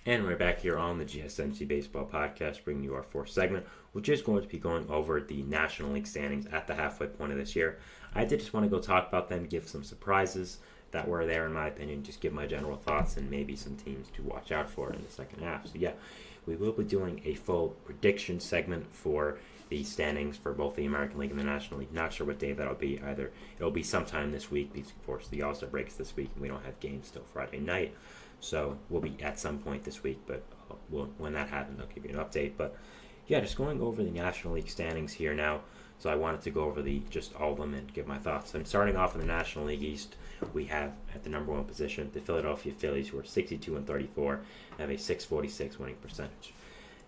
And we're back here on the GSMC Baseball Podcast, bringing you our fourth segment, which is going to be going over the National League standings at the halfway point of this year. I did just want to go talk about them, give some surprises that were there, in my opinion, just give my general thoughts and maybe some teams to watch out for in the second half. So, yeah, we will be doing a full prediction segment for the standings for both the American League and the National League. Not sure what day that'll be either. It'll be sometime this week because, of course, the All-Star breaks this week and we don't have games till Friday night. So we'll be at some point this week, but when that happens, I'll give you an update. But yeah, just going over the National League standings here now. So I wanted to go over just all of them and give my thoughts. And starting off in the National League East, we have at the number one position the Philadelphia Phillies, who are 62-34, have a 646 winning percentage.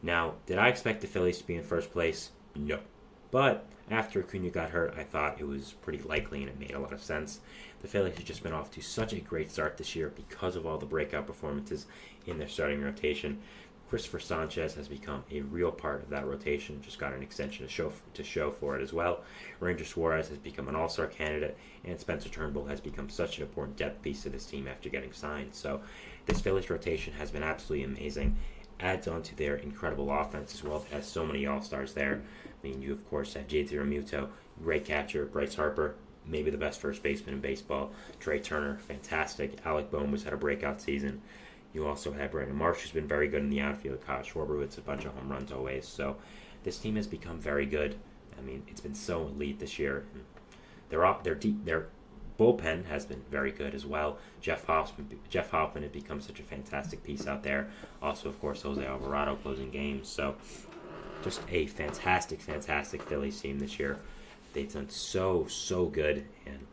Now, did I expect the Phillies to be in first place? No. But after Acuna got hurt, I thought it was pretty likely and it made a lot of sense. The Phillies have just been off to such a great start this year because of all the breakout performances in their starting rotation. Christopher Sanchez has become a real part of that rotation, just got an extension to show for it as well. Ranger Suarez has become an all-star candidate, and Spencer Turnbull has become such an important depth piece to this team after getting signed. So this Phillies rotation has been absolutely amazing. Adds on to their incredible offense as well as so many all-stars there. I mean, you of course have JT Realmuto, great catcher, Bryce Harper, maybe the best first baseman in baseball, Trey Turner, fantastic, Alec Bohm has had a breakout season. You also have Brandon Marsh, who's been very good in the outfield, Kyle Schwarber with a bunch of home runs always. So this team has become very good. I mean, it's been so elite this year. Their bullpen has been very good as well. Jeff Hoffman has become such a fantastic piece out there. Also, of course, Jose Alvarado closing games. So just a fantastic Phillies team this year. They've done so good. And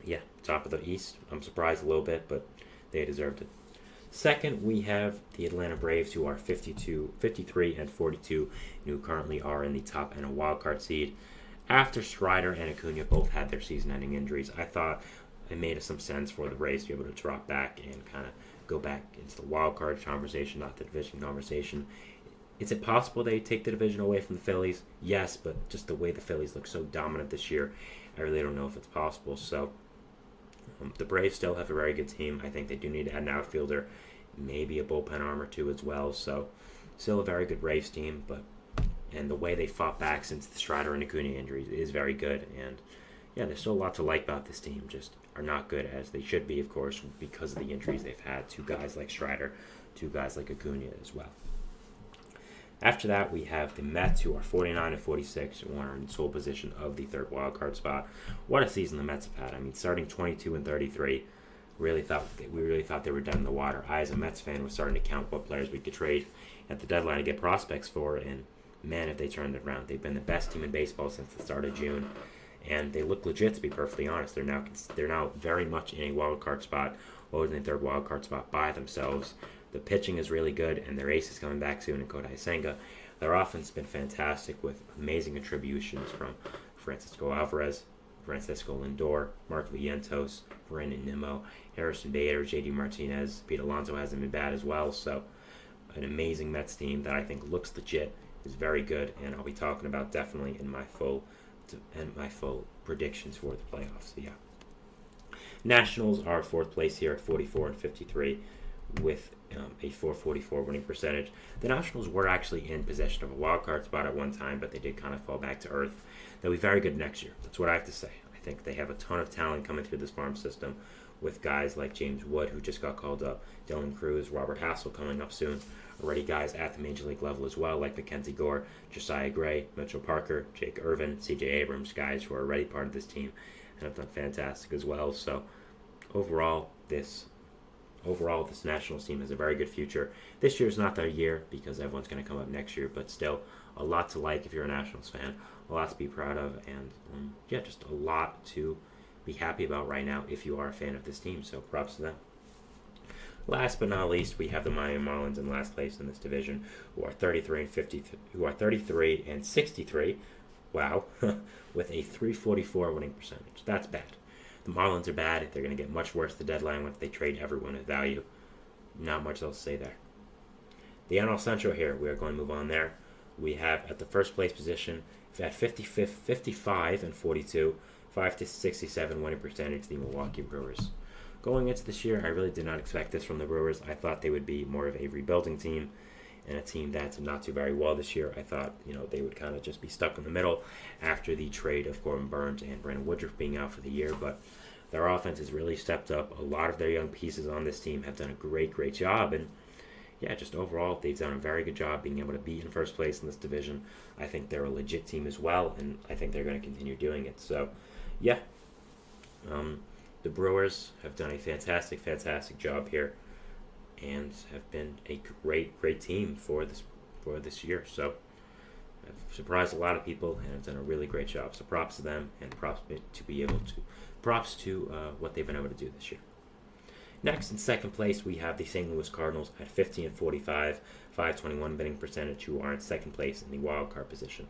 yeah, top of the East. I'm surprised a little bit, but they deserved it. Second, we have the Atlanta Braves, who are 53-42, and who currently are in the top and a wild card seed. After Strider and Acuna both had their season-ending injuries, I thought it made some sense for the Braves to be able to drop back and kind of go back into the wild card conversation, not the division conversation. Is it possible they take the division away from the Phillies? Yes, but just the way the Phillies look so dominant this year, I really don't know if it's possible. So the Braves still have a very good team. I think they do need to add an outfielder, maybe a bullpen arm or two as well. So still a very good Braves team, and the way they fought back since the Strider and Acuna injuries is very good. And yeah, there's still a lot to like about this team. Just are not good as they should be, of course, because of the injuries they've had to guys like Strider, to guys like Acuna as well. After that, we have the Mets, who are 49-46, and are in sole position of the third wildcard spot. What a season the Mets have had. I mean, starting 22-33, we really thought they were dead in the water. I, as a Mets fan, was starting to count what players we could trade at the deadline to get prospects for, and man, if they turned it around. They've been the best team in baseball since the start of June, and they look legit, to be perfectly honest. They're now very much in a wild card spot, or in the third wild card spot by themselves. The pitching is really good, and their ace is coming back soon in Kodai Senga. Their offense has been fantastic with amazing contributions from Francisco Alvarez, Francisco Lindor, Mark Vientos, Brandon Nimmo, Harrison Bader, J.D. Martinez. Pete Alonso hasn't been bad as well, so an amazing Mets team that I think looks legit, is very good, and I'll be talking about definitely in my full predictions for the playoffs. So yeah, Nationals are fourth place here at 44-53 with a 444 winning percentage. The Nationals were actually in possession of a wild card spot at one time, but they did kind of fall back to earth. They'll be very good next year. That's what I have to say. I think they have a ton of talent coming through this farm system with guys like James Wood, who just got called up, Dylan Cruz, Robert Hassel coming up soon. Already guys at the major league level as well, like Mackenzie Gore, Josiah Gray, Mitchell Parker, Jake Irvin, C.J. Abrams, guys who are already part of this team and have done fantastic as well. So overall, this Nationals team has a very good future. This year's not their year because everyone's going to come up next year, but still a lot to like if you're a Nationals fan, a lot to be proud of, and just a lot to be happy about right now if you are a fan of this team. So props to them. Last but not least, we have the Miami Marlins in last place in this division, who are 33-63. Wow, with a 344 winning percentage. That's bad. The Marlins are bad. They're going to get much worse at the deadline once they trade everyone of value. Not much else to say there. The NL Central here, we are going to move on there. We have at the first place position, at 55-42, 5-67 winning percentage, the Milwaukee Brewers. Going into this year, I really did not expect this from the Brewers. I thought they would be more of a rebuilding team and a team that's not too very well this year. I thought, they would kind of just be stuck in the middle after the trade of Corbin Burns and Brandon Woodruff being out for the year. But their offense has really stepped up. A lot of their young pieces on this team have done a great job. And just overall, they've done a very good job being able to be in first place in this division. I think they're a legit team as well, and I think they're going to continue doing it. So, the Brewers have done a fantastic job here, and have been a great team for this year. So, I've surprised a lot of people, and have done a really great job. So, props to them, and props to what they've been able to do this year. Next, in second place, we have the St. Louis Cardinals at 50-45, 521 winning percentage, who are in second place in the wild card position.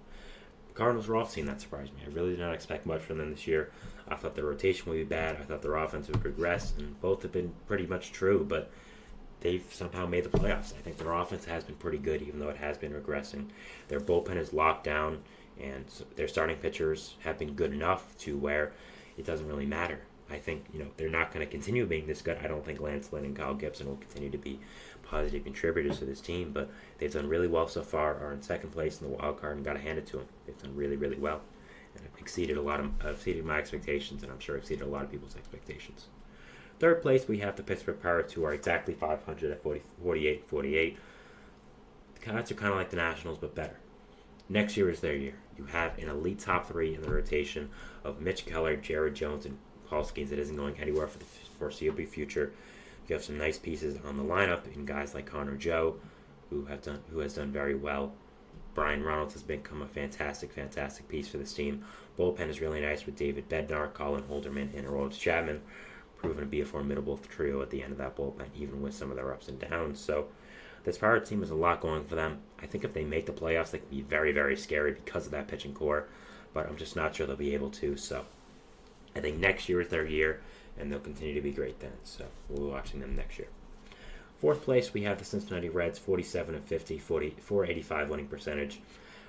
The Cardinals were off team that surprised me. I really did not expect much from them this year. I thought their rotation would be bad. I thought their offense would progress, and both have been pretty much true, but they've somehow made the playoffs. I think their offense has been pretty good, even though it has been regressing. Their bullpen is locked down, and their starting pitchers have been good enough to where it doesn't really matter. I think, they're not going to continue being this good. I don't think Lance Lynn and Kyle Gibson will continue to be positive contributors to this team, but they've done really well so far, are in second place in the wild card, and got to hand it to them. They've done really well, and have exceeded my expectations, and I'm sure exceeded a lot of people's expectations. Third place, we have the Pittsburgh Pirates, who are exactly 500 at 48. The Pirates are kind of like the Nationals, but better. Next year is their year. You have an elite top three in the rotation of Mitch Keller, Jared Jones, and Paul Skeens that isn't going anywhere for the foreseeable future. You have some nice pieces on the lineup in guys like Connor Joe, who has done very well. Brian Reynolds has become a fantastic piece for this team. Bullpen is really nice with David Bednar, Colin Holderman, and Aroldis Chapman, proven to be a formidable trio at the end of that bullpen, even with some of their ups and downs. So this Pirates team has a lot going for them. I think if they make the playoffs, they can be very scary because of that pitching core, but I'm just not sure they'll be able to. So I think next year is their year, and they'll continue to be great then. So we'll be watching them next year. Fourth place, we have the Cincinnati Reds, 47-50, 485 winning percentage.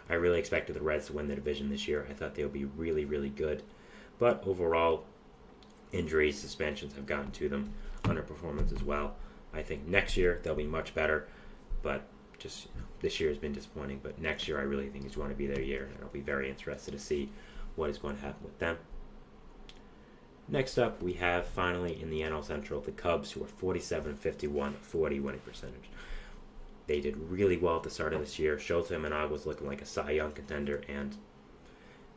I really expected the Reds to win the division this year. I thought they would be really good. But overall, injuries, suspensions have gotten to them, underperformance as well. I think next year they'll be much better, but just this year has been disappointing. But next year I really think is going to be their year, and I'll be very interested to see what is going to happen with them. Next up, we have finally in the NL Central the Cubs, who are 47-51, 40 winning percentage. They did really well at the start of this year. Shota Imanaga was looking like a Cy Young contender, and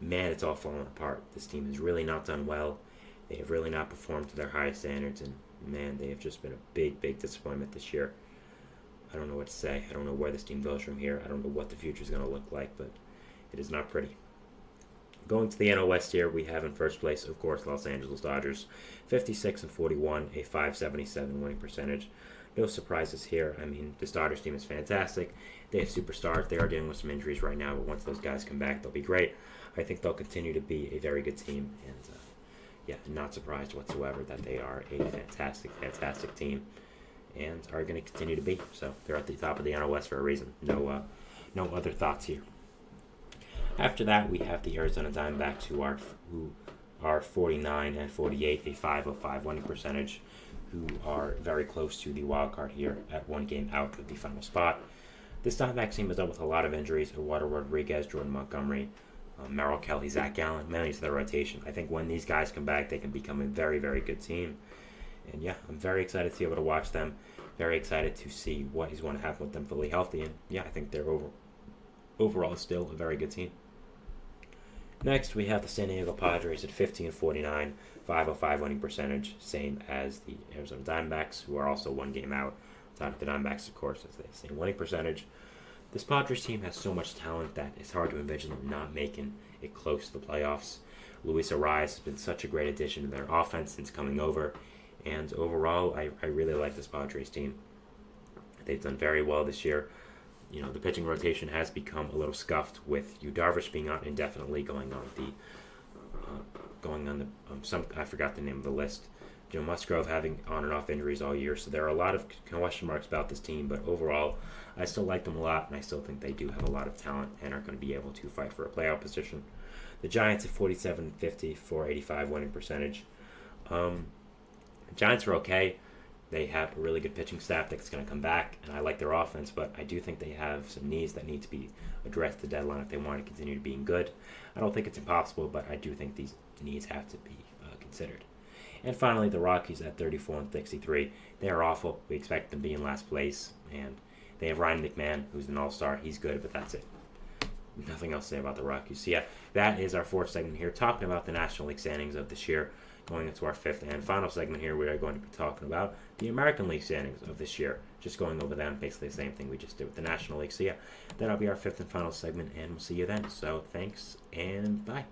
man, it's all fallen apart. This team has really not done well. They have really not performed to their highest standards, and man, they have just been a big disappointment this year. I don't know what to say. I don't know where this team goes from here. I don't know what the future is going to look like, but it is not pretty. Going to the NL West here, we have in first place, of course, Los Angeles Dodgers, 56-41, a 577 winning percentage. No surprises here. I mean, this Dodgers team is fantastic. They have superstars. They are dealing with some injuries right now, but once those guys come back, they'll be great. I think they'll continue to be a very good team, and not surprised whatsoever that they are a fantastic team, and are going to continue to be. So they're at the top of the NL West for a reason. No other thoughts here. After that, we have the Arizona Diamondbacks, who are 49-48, a 505 winning percentage, who are very close to the wild card here at one game out of the final spot. This Diamondbacks team is dealt with a lot of injuries. Eduardo Rodriguez, Jordan Montgomery, Merrill Kelly, Zach Gallen, mainly to their rotation. I think when these guys come back, they can become a very good team. And I'm very excited to be able to watch them. Very excited to see what is going to happen with them fully healthy. And I think they're overall still a very good team. Next, we have the San Diego Padres at 50-49, 505 winning percentage, same as the Arizona Diamondbacks, who are also one game out. Not the Diamondbacks, of course, as they have the same winning percentage. This Padres team has so much talent that it's hard to envision them not making it close to the playoffs. Luis Arias has been such a great addition to their offense since coming over, and overall, I really like this Padres team. They've done very well this year. The pitching rotation has become a little scuffed with Yu Darvish being out indefinitely, going on the I forgot the name of the list. Joe Musgrove having on and off injuries all year, so there are a lot of question marks about this team. But overall, I still like them a lot, and I still think they do have a lot of talent and are going to be able to fight for a playoff position. The Giants at 47-50, 485 winning percentage. The Giants are okay. They have a really good pitching staff that's going to come back, and I like their offense, but I do think they have some needs that need to be addressed at the deadline if they want to continue being good. I don't think it's impossible, but I do think these needs have to be considered. And finally, the Rockies at 34-63. They are awful. We expect them to be in last place, and they have Ryan McMahon, who's an all-star. He's good, but that's it. Nothing else to say about the Rockies. So yeah, that is our fourth segment here, talking about the National League standings of this year. Going into our fifth and final segment here, we are going to be talking about the American League standings of this year. Just going over them, basically the same thing we just did with the National League. So yeah, that'll be our fifth and final segment, and we'll see you then. So thanks, and bye.